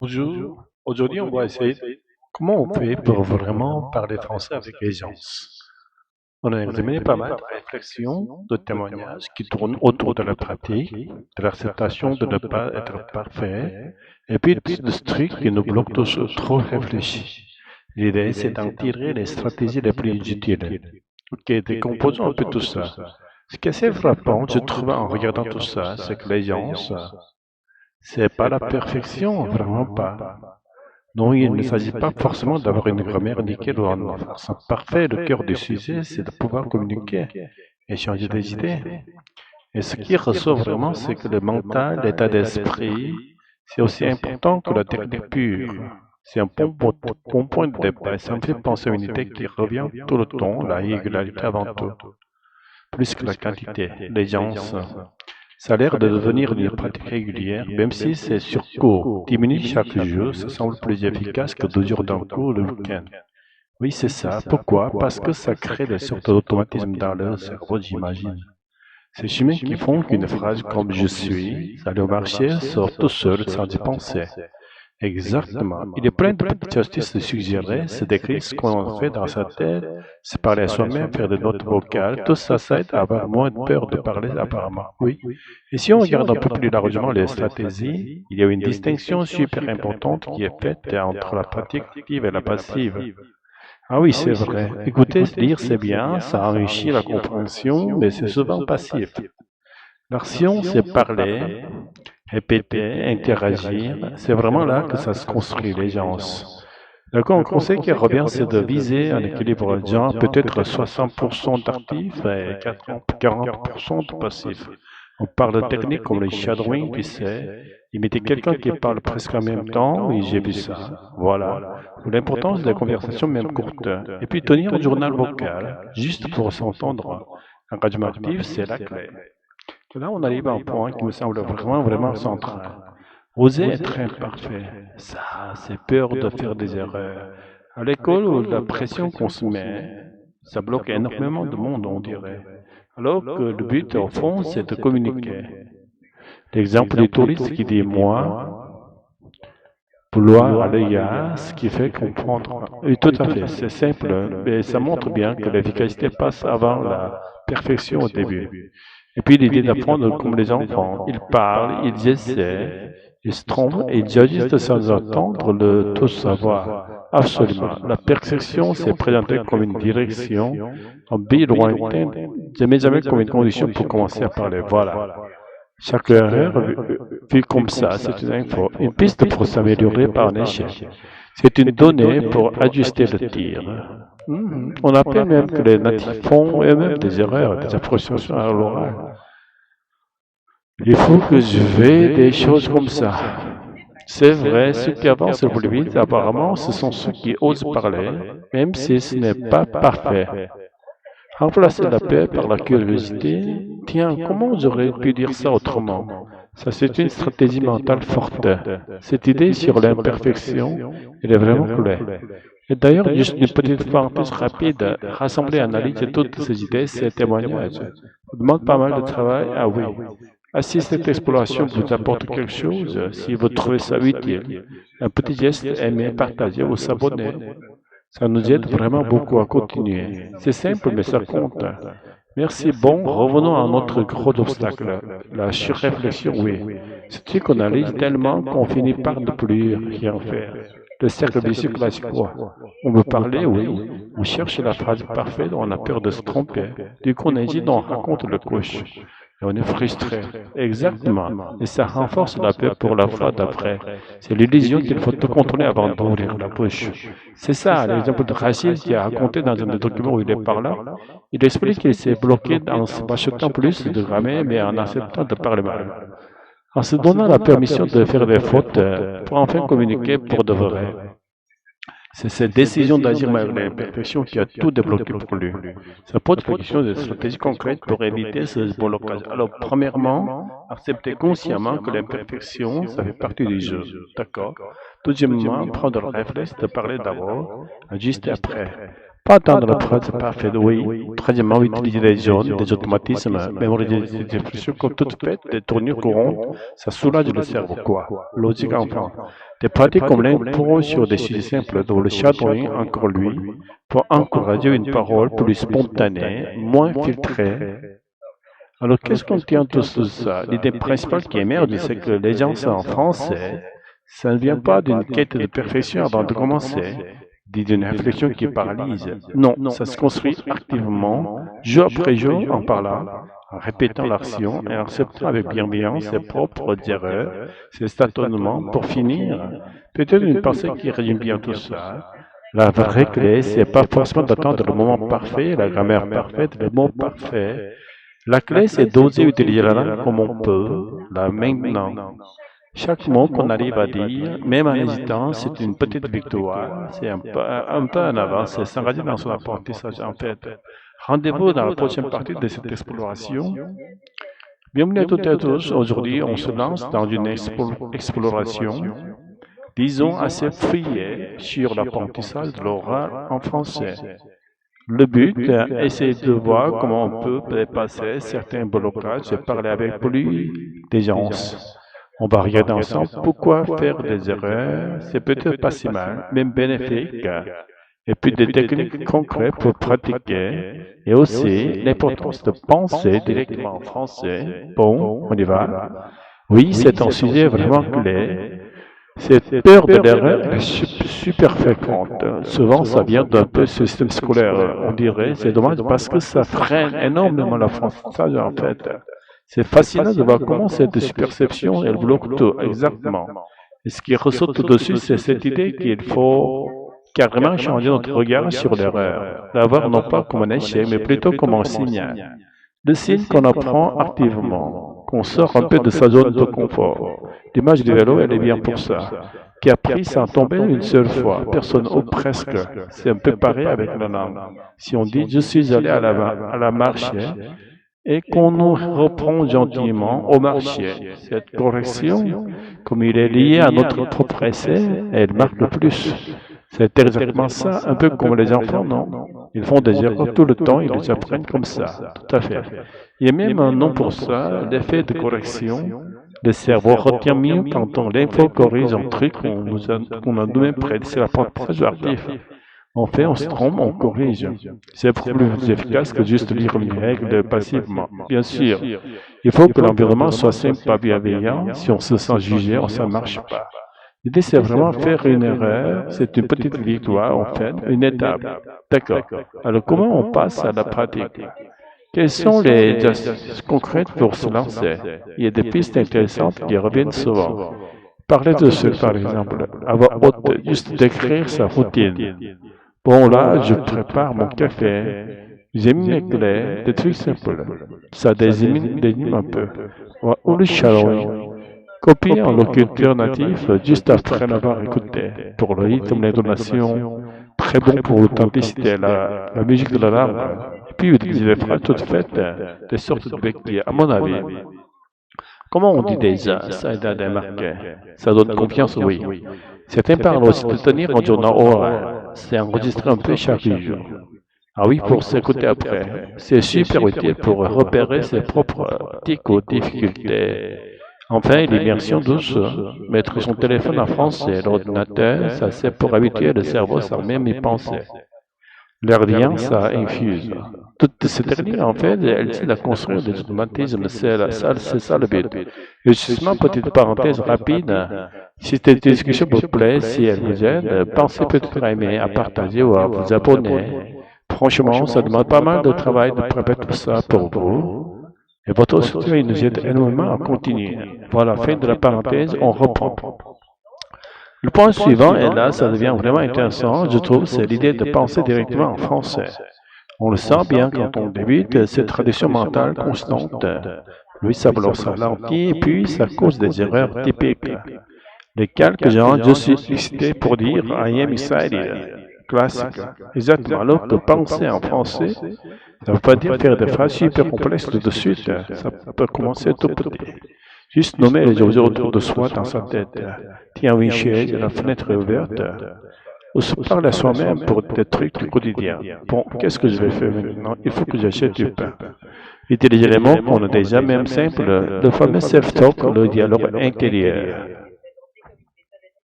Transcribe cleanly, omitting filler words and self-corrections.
Bonjour. Aujourd'hui, on va essayer comment on fait pour vraiment parler français avec aisance. On a examiné pas mal de réflexions, de témoignages qui tournent autour de la pratique, de l'acceptation de ne pas être parfait, et puis de ce truc qui nous bloque tous trop réfléchis. L'idée, c'est d'en tirer les stratégies les plus utiles. Ok, décomposons un peu tout ça. Ce qui est assez frappant, je trouve, en regardant tout ça, c'est que l'aisance, c'est pas la perfection, vraiment pas. Non, il ne s'agit pas forcément d'avoir une grammaire nickel ou un accent parfait. Le cœur du sujet, c'est de pouvoir communiquer, échanger des idées. Et ce qui ressort vraiment, c'est que le mental, l'état d'esprit, c'est aussi important que la technique pure. C'est un bon point de départ. Ça me fait penser à une idée qui revient tout le temps, la régularité avant tout, plus que la quantité. Les gens, ça a l'air de devenir une pratique régulière, même si c'est sur court. 10 minutes chaque jour, ça semble plus efficace que 2 jours d'un cours le week-end. Oui, c'est ça. Pourquoi? Parce que ça crée des sortes d'automatismes dans leur cerveau, j'imagine. Ces chemins qui font qu'une phrase comme je suis, ça au marché, sort tout seul sans y penser. Exactement. Il est plein de petites astuces de suggérer, c'est d'écrire ce qu'on fait dans sa tête, se parler à soi-même, faire des notes vocales, tout ça, ça aide à avoir moins de peur de parler apparemment. Oui. Et si on regarde un peu plus largement les stratégies, il y a une distinction super importante qui est faite entre la pratique active et la passive. Ah oui, c'est vrai. Écouter, lire, c'est bien, ça enrichit la compréhension, mais c'est souvent passif. L'action, c'est parler, répéter, interagir. C'est vraiment là que ça se construit, les gens. Donc, un conseil qui revient, c'est de viser un équilibre, genre peut-être 60% d'actifs et 40% de passifs. On parle de techniques comme les shadowing, tu sais, imiter quelqu'un qui parle presque en même temps, oui, j'ai vu ça. Voilà. L'importance des conversations, même courtes. Et puis tenir un journal vocal, juste pour s'entendre. L'engagement actif, c'est la clé. Là, on arrive à un point qui me semble vraiment central. Oser être imparfait, ça, c'est peur de faire des erreurs. À l'école, la pression qu'on se met, ça bloque énormément de monde, on dirait. Alors que le but, au fond, c'est de communiquer. L'exemple du touriste qui dit moi, vouloir aller ailleurs, ce qui fait comprendre. Oui, tout à fait, c'est simple, mais ça montre bien que l'efficacité passe avant la perfection au début. Et puis l'idée d'apprendre comme les enfants. Ils parlent, ils essaient, ils se trompent et ils agissent sans attendre le tout savoir. Absolument. La perfection s'est présentée comme une direction, un but lointain, jamais comme une condition pour commencer à parler. Voilà. Chaque erreur vue comme ça, c'est une info, une piste pour s'améliorer par un échec. C'est une donnée pour ajuster le tir. On appelle même que les natifs font eux-mêmes des erreurs, des approximations à l'oral. Il faut que je veuille des choses comme ça. C'est vrai, ceux qui avancent le plus vite, apparemment, ce sont ceux qui osent parler, même si ce n'est pas parfait. Remplacer la paix par la curiosité, tiens, comment j'aurais pu dire ça autrement? Ça, c'est une stratégie mentale forte. Cette idée sur l'imperfection, elle est vraiment clé. Et d'ailleurs, juste une petite parenthèse rapide, rassembler, analyser toutes ces idées, ces témoignages, ça demande pas mal de travail. Ah oui. Ah, si cette exploration vous apporte quelque chose, si vous trouvez ça utile, un petit geste, aimer, partager ou s'abonner, ça nous aide vraiment beaucoup à continuer. C'est simple, mais ça compte. Merci. Bon, revenons à notre gros obstacle, la surréflexion, oui. C'est qu'on analyse tellement qu'on finit par ne plus rien faire. Le cercle vicieux classique, quoi. On veut parler, oui. On cherche la phrase parfaite, on a peur de se tromper. Du coup, on hésite, on raconte le couche. Et on est frustré. Exactement. Et ça renforce la peur pour la fois d'après. C'est l'illusion qu'il faut tout contrôler avant d'ouvrir la bouche. C'est ça, l'exemple de Rachid qui a raconté dans un des documents où il est par là. Il explique qu'il s'est bloqué en s'achetant plus de grammaire, mais en acceptant de parler mal. En se donnant la permission de faire des fautes pour enfin communiquer pour de vrai. C'est cette décision d'agir malgré l'imperfection qui a tout débloqué pour lui. Ça pose la question de stratégies concrètes pour éviter ce blocage. Alors, premièrement, accepter consciemment que l'imperfection, ça fait partie du jeu. D'accord. Deuxièmement, prendre le réflexe de parler d'abord, ajuster après. Pas attendre la phrase parfaite, oui. Troisièmement, utiliser des zones, des automatismes, mémoriser des expressions comme toutes faites, des tournures courantes, ça soulage le cerveau, quoi. Logique enfin. Des pratiques comme l'impro sur des sujets simples, dont le shadowing, encore lui, pour encourager une parole plus spontanée, moins filtrée. Alors, qu'est-ce qu'on tient de tout ça? L'idée principale qui émerge, c'est que les gens sont en français. Ça ne vient pas d'une quête de perfection avant de commencer, ni d'une réflexion qui paralyse. Non, ça se construit activement, jour après jour, en parlant, en répétant l'action et en acceptant avec bienveillance ses propres erreurs, ses tâtonnements, pour finir. Peut-être une pensée qui résume bien tout ça. La vraie clé, c'est pas forcément d'attendre le moment parfait, la grammaire parfaite, le mot parfait. La clé, c'est d'oser utiliser la langue comme on peut, là maintenant. Chaque mot qu'on arrive à dire, même en hésitant, c'est une petite victoire. C'est un peu en avance, c'est s'engager dans son apprentissage en fait. Rendez-vous dans la prochaine partie de cette exploration. Bienvenue à toutes et à tous. Aujourd'hui, on se lance dans une exploration, disons assez fouillée, sur l'apprentissage de l'oral en français. Le but est essayer de voir comment on peut dépasser certains blocages et parler avec plus d'aisance. On va regarder ensemble pourquoi faire des erreurs, c'est peut-être pas si mal, même bénéfique. Et puis des techniques concrètes pour pratiquer. Et aussi l'importance de penser directement en français. Bon, on y va. Oui, c'est un sujet vraiment clé. Cette peur de l'erreur est super fréquente. Souvent, ça vient d'un peu ce système scolaire, on dirait. C'est dommage parce que ça freine énormément l'apprentissage, en fait. C'est fascinant de voir comment cette perception, elle bloque tout, exactement. Et ce qui ressort tout dessus, c'est cette idée qu'il faut carrément changer notre regard sur l'erreur. La voir non pas comme un échec, mais plutôt comme un signal. Le signe qu'on apprend activement, qu'on sort un peu de sa zone de confort. L'image du vélo, elle est bien pour ça. Qui a pris sans tomber une seule fois, personne ou presque. C'est un peu pareil avec la langue. Si on dit je suis allé à la marche et qu'on nous reprend gentiment au marché, cette correction, comme il est lié à notre propre essai, elle marque le plus. C'est exactement ça, un peu comme les enfants, non? Ils font des erreurs tout le temps, ils les apprennent comme ça, tout à fait. Il y a même un nom pour ça, l'effet de correction. Le cerveau retient mieux quand on l'info-corrige un truc qu'on a nous-mêmes prêt. C'est l'apprentissage actif. En fait, on se trompe, on corrige. C'est beaucoup plus efficace que juste lire les règles passivement. Bien sûr, il faut que l'environnement soit simple, pas bienveillant. Si on se sent jugé, ça ne marche pas. L'idée, c'est vraiment faire une erreur. C'est une petite victoire, en fait, une étape. D'accord. Alors, comment on passe à la pratique? Quelles sont les astuces concrètes pour se lancer? Il y a des pistes intéressantes qui reviennent souvent. Parlez de ce, par exemple, avoir juste d'écrire sa routine. Bon, là, je prépare mon café. J'ai mis mes clés, des trucs simples. Ça dénime un peu. Ou le shadowing. Copier un locuteur natif juste après l'avoir écouté. Pour le rythme, l'intonation, très bon pour l'authenticité, la musique de la langue. Et puis utiliser des phrases toutes faites, des sortes de béquilles, à mon avis. Comment on dit déjà? Ça aide à démarquer. Ça donne confiance, oui. Certains parlent aussi de tenir un journal oral. C'est enregistrer un peu chaque jour. Ah oui, pour s'écouter après. C'est super utile pour repérer ses propres tics ou difficultés. Enfin, l'immersion douce, mettre son téléphone en français, l'ordinateur, ça sert pour habituer le cerveau sans même y penser. L'air rien, ça infuse. Toute cette technique, en fait, elle aide à construire des automatismes, c'est ça le but. Et justement, petite parenthèse rapide, si cette discussion vous plaît, si elle vous aide, pensez peut-être à aimer, à partager ou à vous abonner. Franchement, ça demande pas mal de travail de préparer tout ça pour vous. Et votre soutien nous aide énormément à continuer. Voilà, fin de la parenthèse, on reprend. Le point suivant, et là, ça devient vraiment intéressant, je trouve, c'est l'idée de penser directement en français. On le sent bien quand on débute, cette tradition mentale constante. Oui, ça ralentit, et puis ça cause des erreurs typiques. Les calques genre, je suis excité pour dire I am excited. Classique. Exactement. Alors que penser en français, ça ne veut pas dire faire des phrases super complexes tout de suite. Ça peut commencer tout petit. Juste nommer les objets autour de soi dans sa tête. Tiens, une chaise, la fenêtre est ouverte. ou se parle à soi-même pour des trucs du quotidien. Bon, qu'est-ce que je vais faire maintenant? Il faut que j'achète du pain. Et des éléments qu'on a déjà, même simples, le fameux self-talk, le dialogue intérieur.